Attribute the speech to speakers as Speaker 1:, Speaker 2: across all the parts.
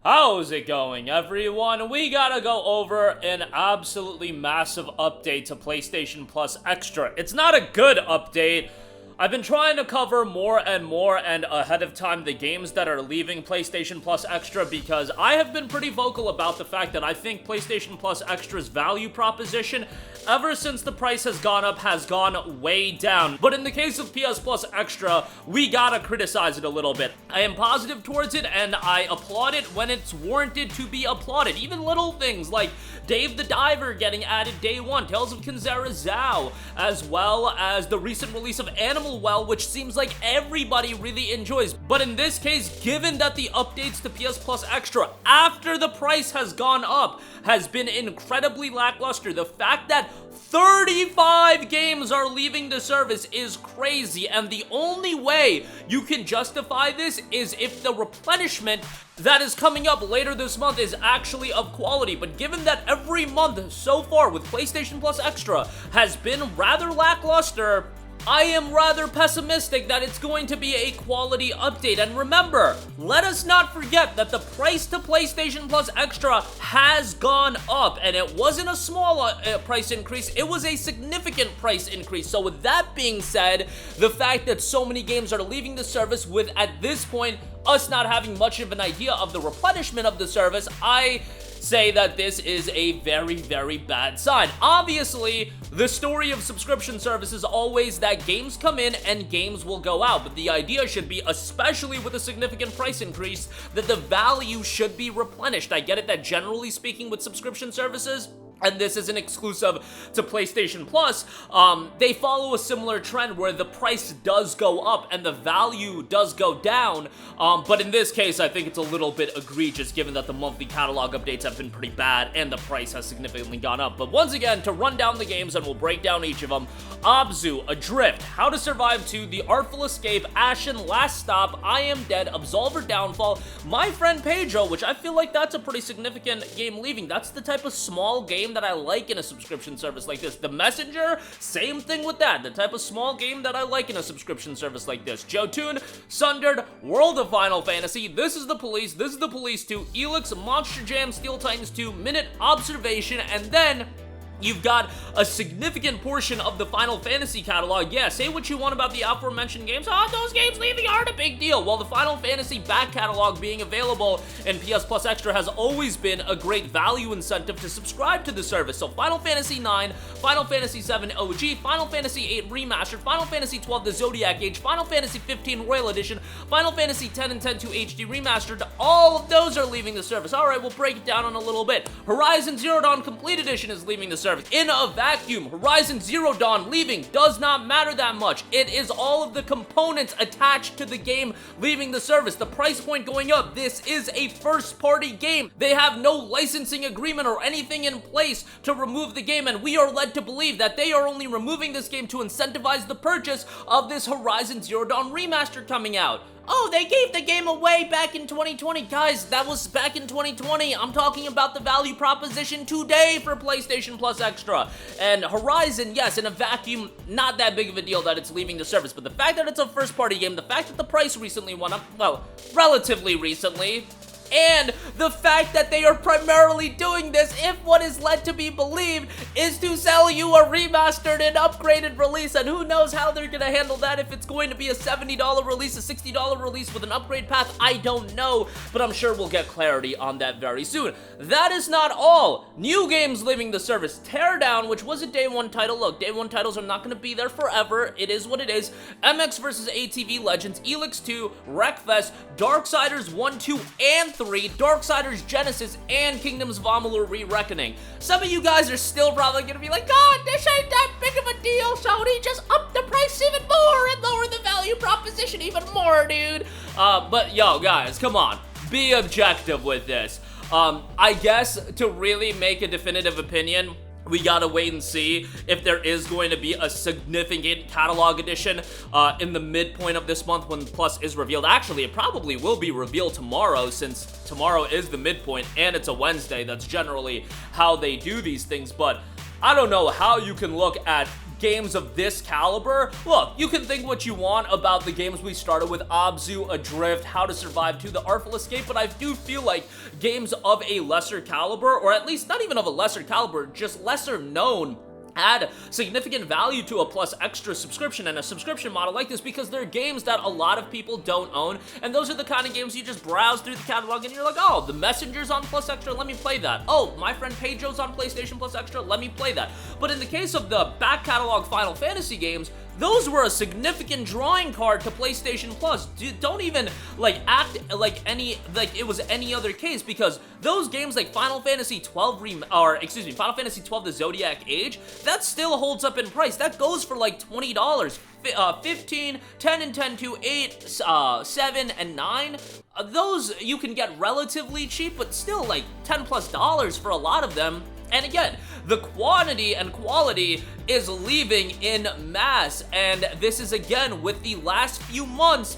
Speaker 1: How's it going, everyone? We gotta go over an absolutely massive update to PlayStation Plus Extra. It's not a good update. I've been trying to cover more and more and ahead of time the games that are leaving PlayStation Plus Extra because I have been pretty vocal about the fact that I think PlayStation Plus Extra's value proposition ever since the price has gone up has gone way down. But in the case of PS Plus Extra, we gotta criticize it a little bit. I am positive towards it and I applaud it when it's warranted to be applauded. Even little things like Dave the Diver getting added day one, Tales of Kinzera Zhao, as well as the recent release of Animal Well, which seems like everybody really enjoys. But in this case, given that the updates to PS Plus Extra after the price has gone up has been incredibly lackluster, the fact that 35 games are leaving the service is crazy, and the only way you can justify this is if the replenishment that is coming up later this month is actually of quality. But given that every month so far with PlayStation Plus Extra has been rather lackluster, I am rather pessimistic that it's going to be a quality update. And remember, let us not forget that the price to PlayStation Plus Extra has gone up, and it wasn't a small price increase, it was a significant price increase. So with that being said, the fact that so many games are leaving the service with, at this point, us not having much of an idea of the replenishment of the service, I say that this is a very, very bad sign. Obviously, the story of subscription service is always that games come in and games will go out, but the idea should be, especially with a significant price increase, that the value should be replenished. I get it that generally speaking with subscription services, and this isn't exclusive to PlayStation Plus, they follow a similar trend where the price does go up and the value does go down, but in this case, I think it's a little bit egregious given that the monthly catalog updates have been pretty bad and the price has significantly gone up. But once again, to run down the games, and we'll break down each of them: Abzu, Adrift, How to Survive 2, The Artful Escape, Ashen, Last Stop, I Am Dead, Absolver Downfall, My Friend Pedro, which I feel like that's a pretty significant game leaving. That's the type of small game that I like in a subscription service like this. The Messenger, same thing with that. The type of small game that I like in a subscription service like this. Jotun, Sundered, World of Final Fantasy, This is the Police 2, Elix, Monster Jam, Steel Titans 2, Minute, Observation, and then you've got a significant portion of the Final Fantasy catalog. Yeah, say what you want about the aforementioned games. Those games leaving aren't a big deal. Well, the Final Fantasy back catalog being available in PS Plus Extra has always been a great value incentive to subscribe to the service. So Final Fantasy IX, Final Fantasy VII OG, Final Fantasy VIII Remastered, Final Fantasy XII The Zodiac Age, Final Fantasy 15 Royal Edition, Final Fantasy X and X-2 HD Remastered, all of those are leaving the service. Alright, we'll break it down in a little bit. Horizon Zero Dawn Complete Edition is leaving the service. In a vacuum, Horizon Zero Dawn leaving does not matter that much. It is all of the components attached to the game leaving the service. The price point going up. This is a first-party game. They have no licensing agreement or anything in place to remove the game, and we are led to believe that they are only removing this game to incentivize the purchase of this Horizon Zero Dawn remaster coming out. Oh, they gave the game away back in 2020. Guys, that was back in 2020. I'm talking about the value proposition today for PlayStation Plus Extra. And Horizon, yes, in a vacuum, not that big of a deal that it's leaving the service. But the fact that it's a first-party game, the fact that the price recently went up, well, relatively recently, and the fact that they are primarily doing this, if what is led to be believed, is to sell you a remastered and upgraded release, and who knows how they're gonna handle that, if it's going to be a $70 release, a $60 release with an upgrade path, I don't know, but I'm sure we'll get clarity on that very soon. That is not all. New games leaving the service. Teardown, which was a day one title. Look, day one titles are not gonna be there forever. It is what it is. MX vs. ATV Legends, Elix 2, Wreckfest, Darksiders 1, 2, and 3, Darksiders Genesis, and Kingdoms of Amalur Re-Reckoning. Some of you guys are still probably gonna be like, God, this ain't that big of a deal, Sony. Just up the price even more and lower the value proposition even more, dude. But yo, guys, come on. Be objective with this. I guess to really make a definitive opinion, we gotta wait and see if there is going to be a significant catalog edition in the midpoint of this month when Plus is revealed. Actually, it probably will be revealed tomorrow, since tomorrow is the midpoint and it's a Wednesday. That's generally how they do these things, but I don't know how you can look at games of this caliber, look, you can think what you want about the games we started with, Abzu, Adrift, How to Survive 2, The Artful Escape, but I do feel like games of a lesser caliber, or at least not even of a lesser caliber, just lesser known, add significant value to a Plus Extra subscription and a subscription model like this, because they're games that a lot of people don't own, and those are the kind of games you just browse through the catalog and you're like, oh, The Messenger's on Plus Extra, let me play that. Oh, my friend Pedro's on PlayStation Plus Extra, let me play that. But in the case of the back catalog Final Fantasy games, those were a significant drawing card to PlayStation Plus. Don't even act like it was any other case, because those games like Final Fantasy 12 Final Fantasy 12 The Zodiac Age, that still holds up in price. That goes for like $20. 15, 10 and 10 to 8, 7 and 9. Those you can get relatively cheap, but still like $10+ for a lot of them. And again, the quantity and quality is leaving in mass, and this is again with the last few months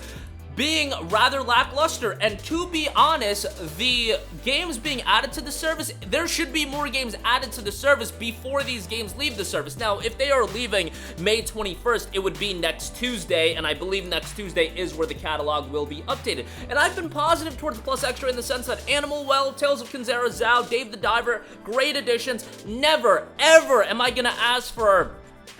Speaker 1: being rather lackluster. And to be honest, the games being added to the service, there should be more games added to the service before these games leave the service. Now, if they are leaving May 21st, it would be next Tuesday, and I believe next Tuesday is where the catalog will be updated. And I've been positive towards Plus Extra in the sense that Animal Well, Tales of Kinzera, Zao, Dave the Diver, great additions. Never, ever am I gonna ask for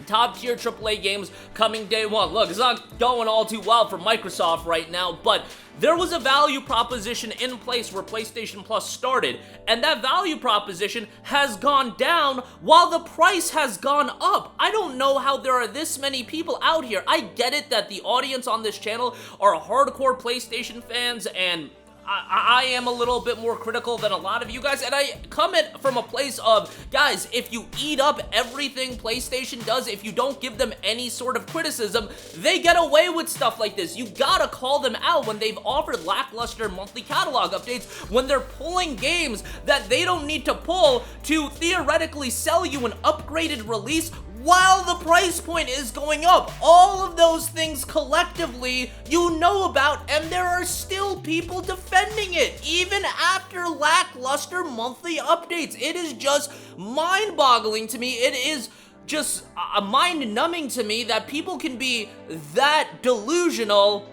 Speaker 1: top tier AAA games coming day one. Look, it's not going all too well for Microsoft right now, but there was a value proposition in place where PlayStation Plus started, and that value proposition has gone down while the price has gone up. I don't know how there are this many people out here. I get it that the audience on this channel are hardcore PlayStation fans, and I am a little bit more critical than a lot of you guys, and I come at from a place of, guys, if you eat up everything PlayStation does, if you don't give them any sort of criticism, they get away with stuff like this. You gotta call them out when they've offered lackluster monthly catalog updates, when they're pulling games that they don't need to pull to theoretically sell you an upgraded release while the price point is going up. All of those things collectively you know about, and there are still people defending it, even after lackluster monthly updates. It is just mind-boggling to me. It is just mind-numbing to me that people can be that delusional.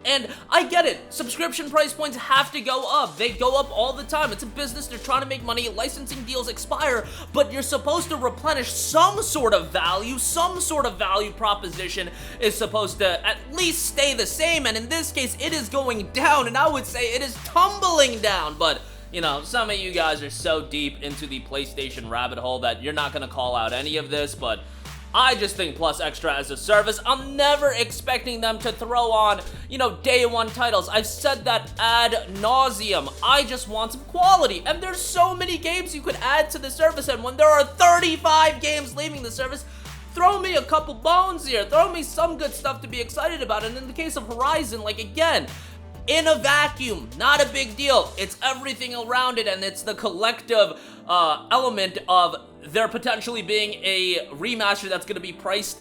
Speaker 1: And I get it, subscription price points have to go up. They go up all the time. It's a business, they're trying to make money, licensing deals expire, but you're supposed to replenish some sort of value proposition is supposed to at least stay the same, and in this case, it is going down, and I would say it is tumbling down. But you know, some of you guys are so deep into the PlayStation rabbit hole that you're not gonna call out any of this, but I just think Plus Extra as a service, I'm never expecting them to throw on, you know, day one titles. I've said that ad nauseum. I just want some quality, and there's so many games you could add to the service, and when there are 35 games leaving the service, throw me a couple bones here, throw me some good stuff to be excited about. And in the case of Horizon, like, again, in a vacuum, not a big deal. It's everything around it, and it's the collective element of there potentially being a remaster that's going to be priced,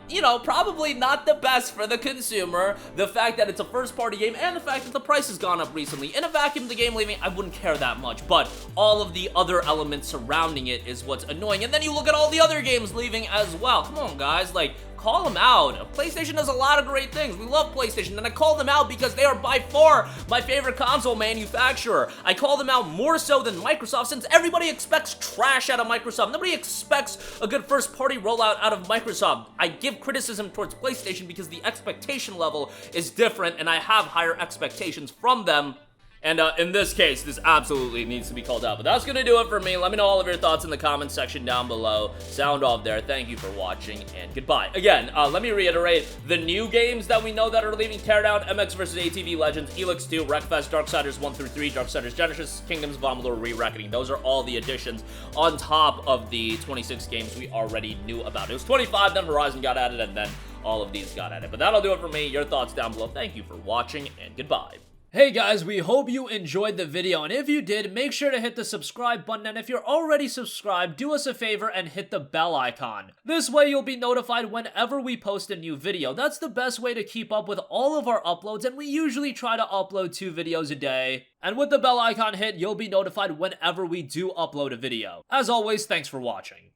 Speaker 1: you know, probably not the best for the consumer. The fact that it's a first-party game and the fact that the price has gone up recently. In a vacuum, the game leaving, I wouldn't care that much, but all of the other elements surrounding it is what's annoying. And then you look at all the other games leaving as well. Come on, guys, like, call them out. PlayStation does a lot of great things. We love PlayStation, and I call them out because they are by far my favorite console manufacturer. I call them out more so than Microsoft, since everybody expects trash out of Microsoft. Nobody expects a good first-party rollout out of Microsoft. I give criticism towards PlayStation because the expectation level is different, and I have higher expectations from them. And in this case, this absolutely needs to be called out. But that's going to do it for me. Let me know all of your thoughts in the comments section down below. Sound off there. Thank you for watching, and goodbye. Again, let me reiterate, the new games that we know that are leaving: Teardown, MX vs. ATV Legends, Elix 2, Wreckfest, Darksiders 1 through 3, Darksiders Genesis, Kingdoms of Amalur, Re-Reckoning. Those are all the additions on top of the 26 games we already knew about. It was 25, then Horizon got added, and then all of these got added. But that'll do it for me. Your thoughts down below. Thank you for watching, and goodbye. Hey guys, we hope you enjoyed the video, and if you did, make sure to hit the subscribe button, and if you're already subscribed, do us a favor and hit the bell icon. This way you'll be notified whenever we post a new video. That's the best way to keep up with all of our uploads, and we usually try to upload 2 videos a day. And with the bell icon hit, you'll be notified whenever we do upload a video. As always, thanks for watching.